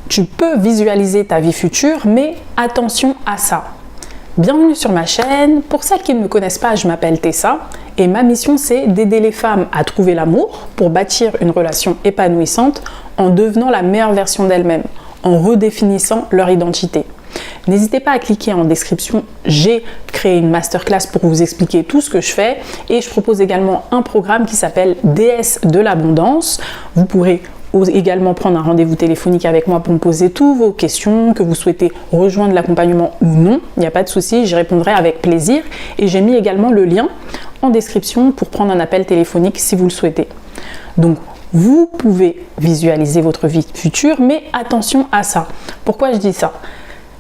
Tu peux visualiser ta vie future, mais attention à ça. Bienvenue sur ma chaîne. Pour celles qui ne me connaissent pas, je m'appelle Tessa et ma mission c'est d'aider les femmes à trouver l'amour pour bâtir une relation épanouissante en devenant la meilleure version d'elles-mêmes, en redéfinissant leur identité. N'hésitez pas à cliquer en description, j'ai créé une masterclass pour vous expliquer tout ce que je fais et je propose également un programme qui s'appelle Déesse de l'abondance. Vous pourrez également prendre un rendez-vous téléphonique avec moi pour me poser toutes vos questions, que vous souhaitez rejoindre l'accompagnement ou non, il n'y a pas de souci, j'y répondrai avec plaisir et j'ai mis également le lien en description pour prendre un appel téléphonique si vous le souhaitez. Donc vous pouvez visualiser votre vie future, mais attention à ça. Pourquoi je dis ça ?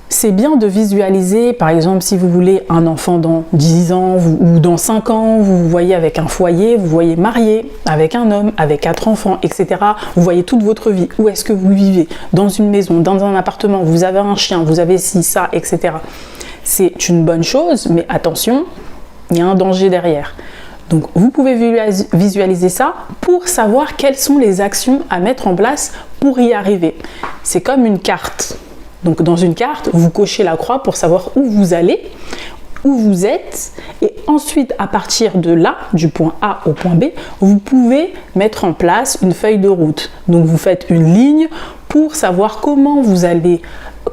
C'est bien de visualiser, par exemple, si vous voulez un enfant dans 10 ans ou dans 5 ans, vous vous voyez avec un foyer, vous voyez marié, avec un homme, avec 4 enfants, etc. Vous voyez toute votre vie. Où est-ce que vous vivez ? Dans une maison, dans un appartement, vous avez un chien, vous avez ci, ça, etc. C'est une bonne chose, mais attention, il y a un danger derrière. Donc, vous pouvez visualiser ça pour savoir quelles sont les actions à mettre en place pour y arriver. C'est comme une carte. Donc dans une carte, vous cochez la croix pour savoir où vous allez, où vous êtes, et ensuite à partir de là, du point A au point B, vous pouvez mettre en place une feuille de route. Donc vous faites une ligne pour savoir comment vous allez,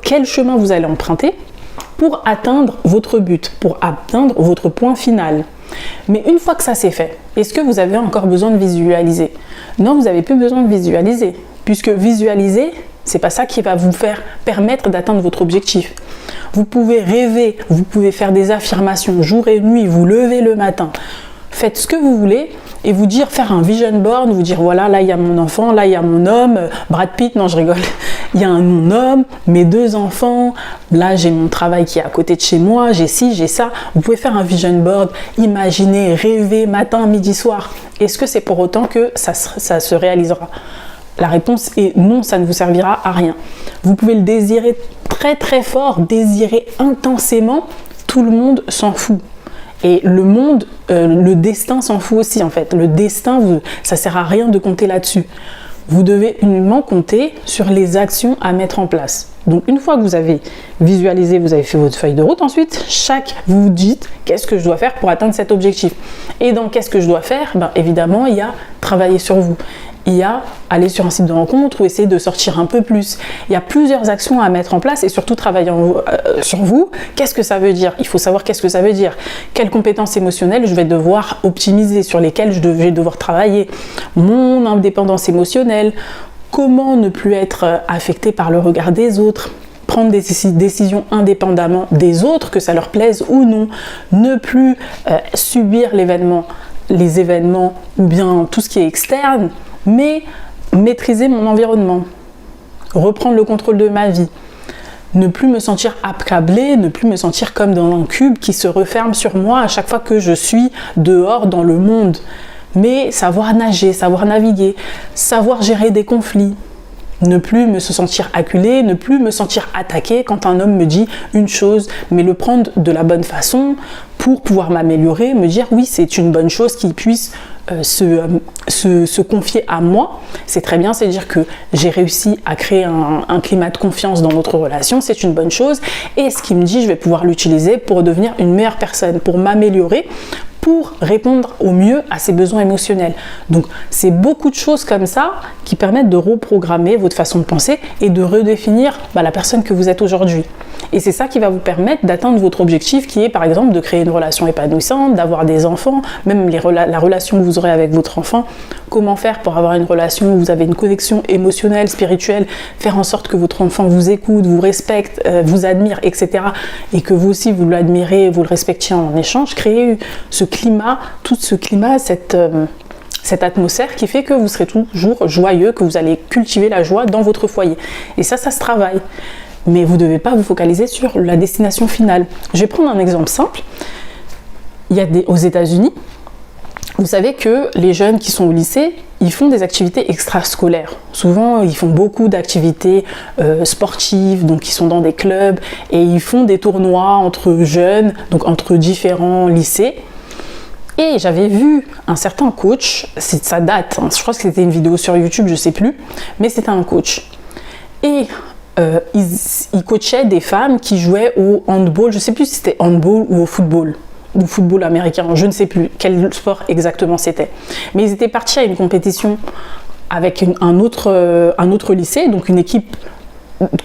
quel chemin vous allez emprunter pour atteindre votre but, pour atteindre votre point final. Mais une fois que ça c'est fait, est-ce que vous avez encore besoin de visualiser ? Non, vous n'avez plus besoin de visualiser, puisque visualiser, c'est pas ça qui va vous faire permettre d'atteindre votre objectif. Vous pouvez rêver, vous pouvez faire des affirmations jour et nuit, vous levez le matin, faites ce que vous voulez et vous dire, faire un vision board, vous dire voilà, là il y a mon enfant, là il y a mon homme, Brad Pitt, non je rigole, il y a mon homme, mes 2 enfants, là j'ai mon travail qui est à côté de chez moi, j'ai ci, j'ai ça. Vous pouvez faire un vision board, imaginer, rêver matin, midi, soir. Est-ce que c'est pour autant que ça se réalisera ? La réponse est non, ça ne vous servira à rien. Vous pouvez le désirer très très fort, désirer intensément, tout le monde s'en fout. Et le monde, le destin s'en fout aussi en fait. Le destin, ça ne sert à rien de compter là-dessus. Vous devez uniquement compter sur les actions à mettre en place. Donc une fois que vous avez visualisé, vous avez fait votre feuille de route, ensuite vous vous dites qu'est-ce que je dois faire pour atteindre cet objectif. Et dans qu'est-ce que je dois faire, évidemment il y a travailler sur vous. Il y a aller sur un site de rencontre ou essayer de sortir un peu plus. Il y a plusieurs actions à mettre en place et surtout travailler sur vous. Qu'est-ce que ça veut dire ? Il faut savoir qu'est-ce que ça veut dire. Quelles compétences émotionnelles je vais devoir optimiser, sur lesquelles je vais devoir travailler. Mon indépendance émotionnelle. Comment ne plus être affecté par le regard des autres. Prendre des décisions indépendamment des autres, que ça leur plaise ou non. Ne plus subir les événements ou bien tout ce qui est externe. Mais maîtriser mon environnement, reprendre le contrôle de ma vie, ne plus me sentir accablée, ne plus me sentir comme dans un cube qui se referme sur moi à chaque fois que je suis dehors dans le monde, mais savoir nager, savoir naviguer, savoir gérer des conflits, ne plus me sentir acculée, ne plus me sentir attaquée quand un homme me dit une chose, mais le prendre de la bonne façon pour pouvoir m'améliorer, me dire oui, c'est une bonne chose qu'il puisse se confier à moi. C'est très bien, c'est dire que j'ai réussi à créer un climat de confiance dans notre relation, c'est une bonne chose. Et ce qu'il me dit, je vais pouvoir l'utiliser pour devenir une meilleure personne, pour m'améliorer, pour répondre au mieux à ses besoins émotionnels. Donc, c'est beaucoup de choses comme ça qui permettent de reprogrammer votre façon de penser et de redéfinir la personne que vous êtes aujourd'hui. Et c'est ça qui va vous permettre d'atteindre votre objectif qui est par exemple de créer une relation épanouissante, d'avoir des enfants, même la relation que vous aurez avec votre enfant. Comment faire pour avoir une relation où vous avez une connexion émotionnelle, spirituelle, faire en sorte que votre enfant vous écoute, vous respecte, vous admire, etc. Et que vous aussi vous l'admirez, vous le respectiez en échange, créer ce climat, tout ce climat, cette atmosphère qui fait que vous serez toujours joyeux, que vous allez cultiver la joie dans votre foyer. Et ça se travaille. Mais vous ne devez pas vous focaliser sur la destination finale. Je vais prendre un exemple simple. Il y a aux États-Unis, vous savez que les jeunes qui sont au lycée, ils font des activités extrascolaires. Souvent, ils font beaucoup d'activités sportives, donc ils sont dans des clubs et ils font des tournois entre jeunes, donc entre différents lycées. Et j'avais vu un certain coach, ça date, je crois que c'était une vidéo sur YouTube, je ne sais plus, mais c'était un coach. Et il coachait des femmes qui jouaient au handball, je ne sais plus si c'était handball ou au football américain, je ne sais plus quel sport exactement c'était. Mais ils étaient partis à une compétition avec un autre lycée, donc une équipe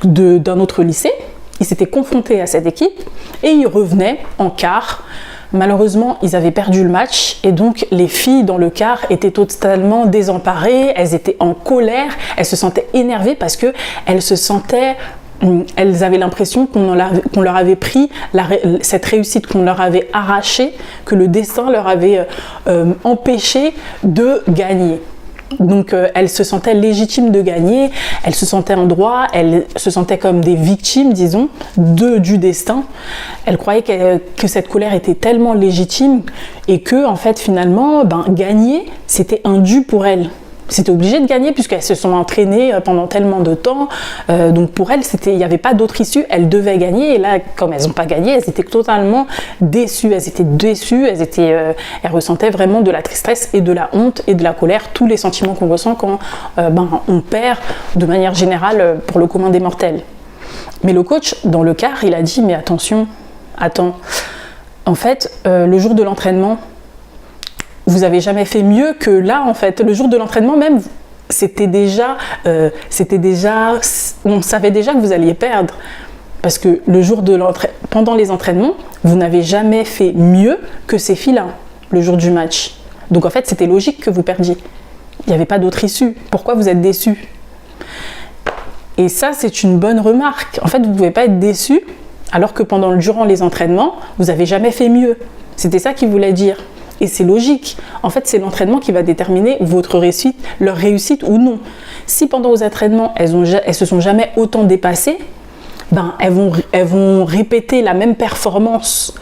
d'un autre lycée. Ils s'étaient confrontés à cette équipe et ils revenaient en quart. Malheureusement, ils avaient perdu le match et donc les filles dans le quart étaient totalement désemparées, elles étaient en colère, elles se sentaient énervées parce que elles avaient l'impression qu'on leur avait pris cette réussite, qu'on leur avait arrachée, que le destin leur avait empêché de gagner. Donc elles se sentaient légitimes de gagner, elles se sentaient en droit, elles se sentaient comme des victimes, disons, du destin. Elles croyaient que cette colère était tellement légitime et que, en fait, finalement, gagner, c'était un dû pour elles. C'était obligé de gagner puisqu'elles se sont entraînées pendant tellement de temps. Donc pour elles, il n'y avait pas d'autre issue. Elles devaient gagner. Et là, comme elles n'ont pas gagné, elles étaient totalement déçues. Elles ressentaient vraiment de la tristesse et de la honte et de la colère. Tous les sentiments qu'on ressent quand on perd de manière générale pour le commun des mortels. Mais le coach, dans le quart, il a dit « Mais attends. En fait, le jour de l'entraînement, vous avez jamais fait mieux que là, en fait. Le jour de l'entraînement même, on savait déjà que vous alliez perdre. Parce que pendant les entraînements, vous n'avez jamais fait mieux que ces filles-là, le jour du match. Donc en fait, c'était logique que vous perdiez. Il n'y avait pas d'autre issue. Pourquoi vous êtes déçus ? Et ça, c'est une bonne remarque. En fait, vous ne pouvez pas être déçus alors que durant les entraînements, vous n'avez jamais fait mieux. C'était ça qu'il voulait dire. Et c'est logique. En fait, c'est l'entraînement qui va déterminer leur réussite ou non. Si pendant vos entraînements, elles se sont jamais autant dépassées, elles vont répéter la même performance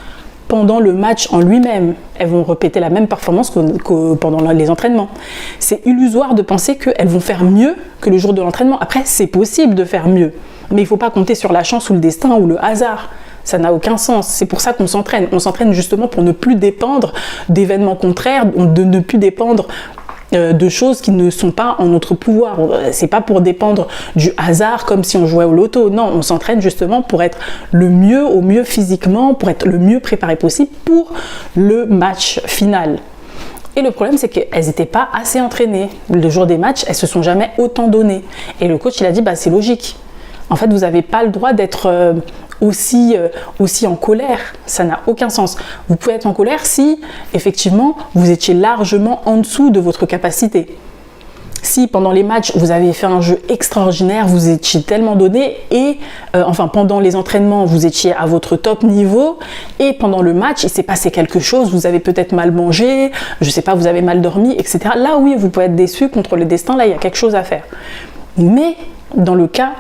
pendant le match en lui-même. Elles vont répéter la même performance que pendant les entraînements. C'est illusoire de penser qu'elles vont faire mieux que le jour de l'entraînement. Après, c'est possible de faire mieux. Mais il ne faut pas compter sur la chance ou le destin ou le hasard. Ça n'a aucun sens. C'est pour ça qu'on s'entraîne. On s'entraîne justement pour ne plus dépendre d'événements contraires, de ne plus dépendre de choses qui ne sont pas en notre pouvoir. C'est pas pour dépendre du hasard comme si on jouait au loto. Non, on s'entraîne justement pour être au mieux physiquement, pour être le mieux préparé possible pour le match final. Et le problème, c'est qu'elles n'étaient pas assez entraînées. Le jour des matchs, elles se sont jamais autant données. Et le coach, il a dit, c'est logique. En fait, vous n'avez pas le droit d'être aussi en colère. Ça n'a aucun sens. Vous pouvez être en colère si, effectivement, vous étiez largement en dessous de votre capacité. Si, pendant les matchs, vous avez fait un jeu extraordinaire, vous étiez tellement donné et, pendant les entraînements, vous étiez à votre top niveau et pendant le match, il s'est passé quelque chose, vous avez peut-être mal mangé, je ne sais pas, vous avez mal dormi, etc. Là, oui, vous pouvez être déçu contre le destin, là, il y a quelque chose à faire. Mais, dans le cas,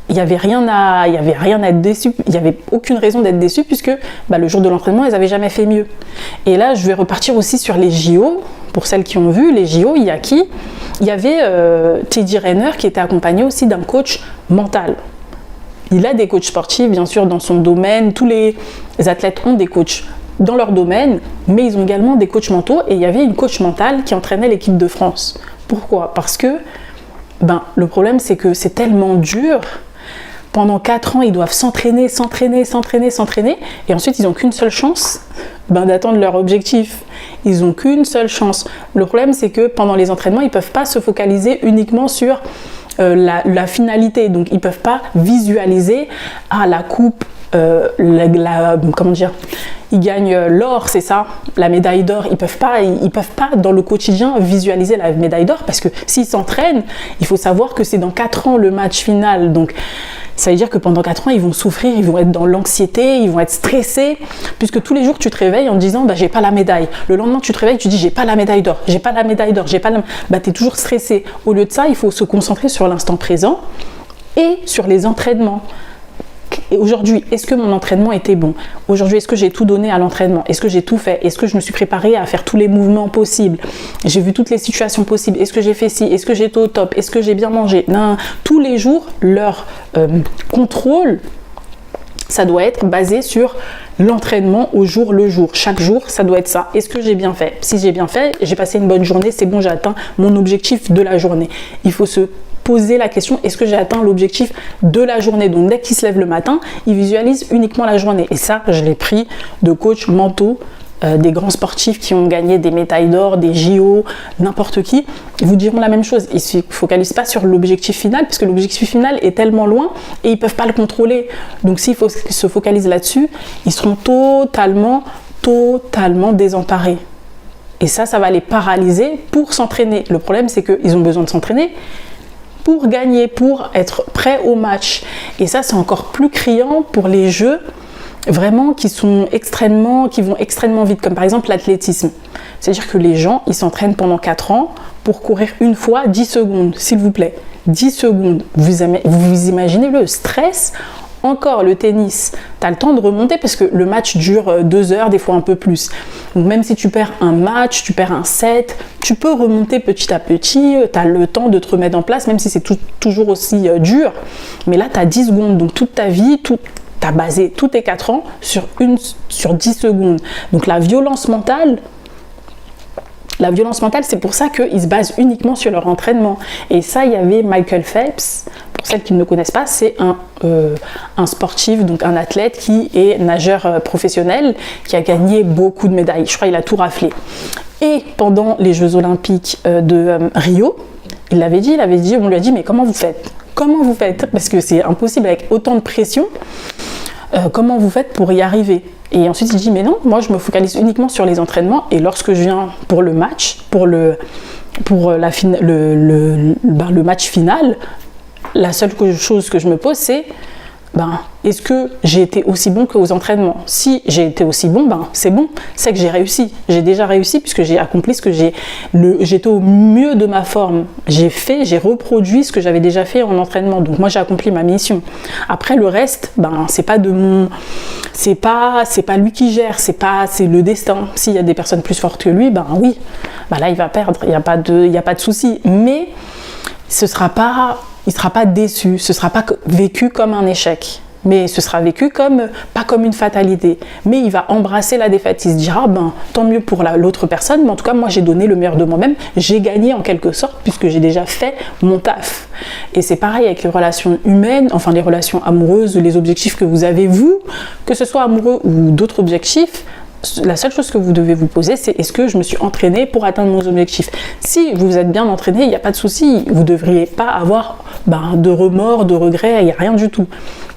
il n'y avait rien à être déçu, il n'y avait aucune raison d'être déçu puisque le jour de l'entraînement, elles n'avaient jamais fait mieux. Et là, je vais repartir aussi sur les JO. Pour celles qui ont vu les JO, il y a qui ? Il y avait Teddy Riner qui était accompagné aussi d'un coach mental. Il a des coachs sportifs, bien sûr, dans son domaine. Tous les athlètes ont des coachs dans leur domaine, mais ils ont également des coachs mentaux. Et il y avait une coach mentale qui entraînait l'équipe de France. Pourquoi ? Parce que le problème, c'est que c'est tellement dur. Pendant 4 ans, ils doivent s'entraîner, et ensuite, ils n'ont qu'une seule chance d'atteindre leur objectif. Ils n'ont qu'une seule chance. Le problème, c'est que pendant les entraînements, ils ne peuvent pas se focaliser uniquement sur la finalité. Donc, ils ne peuvent pas visualiser la coupe, ils gagnent l'or, c'est ça, la médaille d'or. Ils peuvent pas dans le quotidien visualiser la médaille d'or parce que s'ils s'entraînent, il faut savoir que c'est dans 4 ans le match final. Donc, ça veut dire que pendant 4 ans, ils vont souffrir, ils vont être dans l'anxiété, ils vont être stressés, puisque tous les jours, tu te réveilles en disant j'ai pas la médaille. Le lendemain, tu te réveilles, tu dis j'ai pas la médaille d'or, j'ai pas la médaille d'or, t'es toujours stressé. Au lieu de ça, il faut se concentrer sur l'instant présent et sur les entraînements. Et aujourd'hui, est-ce que mon entraînement était bon ? Aujourd'hui, est-ce que j'ai tout donné à l'entraînement ? Est-ce que j'ai tout fait ? Est-ce que je me suis préparée à faire tous les mouvements possibles ? J'ai vu toutes les situations possibles. Est-ce que j'ai fait ci ? Est-ce que j'étais au top ? Est-ce que j'ai bien mangé ? Non. Tous les jours, leur contrôle, ça doit être basé sur l'entraînement au jour le jour. Chaque jour, ça doit être ça. Est-ce que j'ai bien fait ? Si j'ai bien fait, j'ai passé une bonne journée, c'est bon, j'ai atteint mon objectif de la journée. Il faut se poser la question, est-ce que j'ai atteint l'objectif de la journée? Donc dès qu'ils se lèvent le matin, ils visualisent uniquement la journée. Et ça, je l'ai pris de coachs mentaux, des grands sportifs qui ont gagné des médailles d'or, des JO, n'importe qui, ils vous diront la même chose. Ils ne se focalisent pas sur l'objectif final, parce que l'objectif final est tellement loin et ils ne peuvent pas le contrôler. Donc s'ils se focalisent là-dessus, ils seront totalement désemparés. Et ça va les paralyser pour s'entraîner. Le problème, c'est qu'ils ont besoin de s'entraîner pour gagner, pour être prêts au match. Et ça, c'est encore plus criant pour les jeux vraiment qui vont extrêmement vite, comme par exemple l'athlétisme. C'est-à-dire que les gens, ils s'entraînent pendant 4 ans pour courir une fois 10 secondes, s'il vous plaît. 10 secondes. Vous imaginez le stress? Encore le tennis, tu as le temps de remonter parce que le match dure 2 heures, des fois un peu plus. Donc même si tu perds un match, tu perds un set, tu peux remonter petit à petit, tu as le temps de te remettre en place, même si c'est toujours aussi dur. Mais là, tu as 10 secondes, donc toute ta vie, tu as basé tous tes 4 ans sur 10 secondes. Donc la violence mentale, c'est pour ça qu'ils se basent uniquement sur leur entraînement. Et ça, il y avait Michael Phelps. Pour celles qui ne le connaissent pas, c'est un sportif, donc un athlète qui est nageur professionnel, qui a gagné beaucoup de médailles. Je crois qu'il a tout raflé. Et pendant les Jeux Olympiques de Rio, on lui a dit, mais comment vous faites? Comment vous faites? Parce que c'est impossible avec autant de pression. Comment vous faites pour y arriver? Et ensuite il dit, mais non, moi je me focalise uniquement sur les entraînements, et lorsque je viens pour le match, pour le match final, la seule chose que je me pose, c'est est-ce que j'ai été aussi bon qu'aux entraînements? Si j'ai été aussi bon, c'est bon, c'est que j'ai réussi. J'ai déjà réussi puisque j'ai accompli ce que j'étais au mieux de ma forme. J'ai reproduit ce que j'avais déjà fait en entraînement. Donc moi j'ai accompli ma mission. Après le reste, c'est pas lui qui gère, c'est le destin. S'il y a des personnes plus fortes que lui, oui, là il va perdre. Il y a pas de souci. Mais il ne sera pas déçu, ce ne sera pas vécu comme un échec, mais ce sera vécu pas comme une fatalité. Mais il va embrasser la défaite, il se dira, tant mieux pour l'autre personne, mais en tout cas, moi j'ai donné le meilleur de moi-même, j'ai gagné en quelque sorte, puisque j'ai déjà fait mon taf. Et c'est pareil avec les relations humaines, enfin les relations amoureuses, les objectifs que vous avez vous, que ce soit amoureux ou d'autres objectifs. La seule chose que vous devez vous poser, c'est est-ce que je me suis entraînée pour atteindre mon objectif? Si vous êtes bien entraîné, il n'y a pas de souci. Vous ne devriez pas avoir de remords, de regrets, il n'y a rien du tout.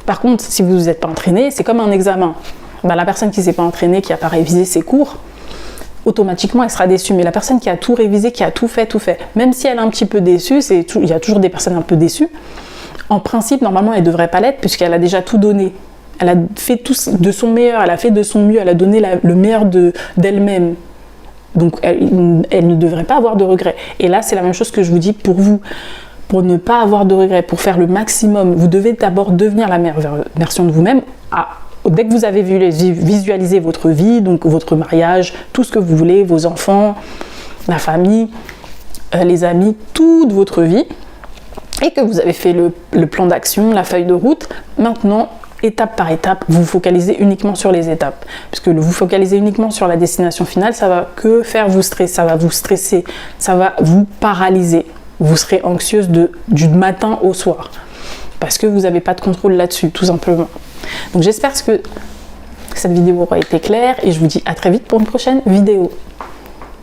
Par contre, si vous n'êtes pas entraîné, c'est comme un examen. La personne qui ne s'est pas entraînée, qui n'a pas révisé ses cours, automatiquement elle sera déçue. Mais la personne qui a tout révisé, qui a tout fait, même si elle est un petit peu déçue, il y a toujours des personnes un peu déçues, en principe, normalement, elle ne devrait pas l'être puisqu'elle a déjà tout donné. Elle a fait tout de son meilleur, elle a fait de son mieux, elle a donné le meilleur d'elle-même. Donc, elle ne devrait pas avoir de regrets. Et là, c'est la même chose que je vous dis pour vous. Pour ne pas avoir de regrets, pour faire le maximum, vous devez d'abord devenir la meilleure version de vous-même. Dès que vous avez visualisé votre vie, donc votre mariage, tout ce que vous voulez, vos enfants, la famille, les amis, toute votre vie, et que vous avez fait le plan d'action, la feuille de route, maintenant, étape par étape, vous focalisez uniquement sur les étapes. Parce que vous focalisez uniquement sur la destination finale, ça va que faire vous stresser, ça va vous stresser, ça va vous paralyser. Vous serez anxieuse du matin au soir. Parce que vous n'avez pas de contrôle là-dessus, tout simplement. Donc j'espère que cette vidéo aura été claire et je vous dis à très vite pour une prochaine vidéo.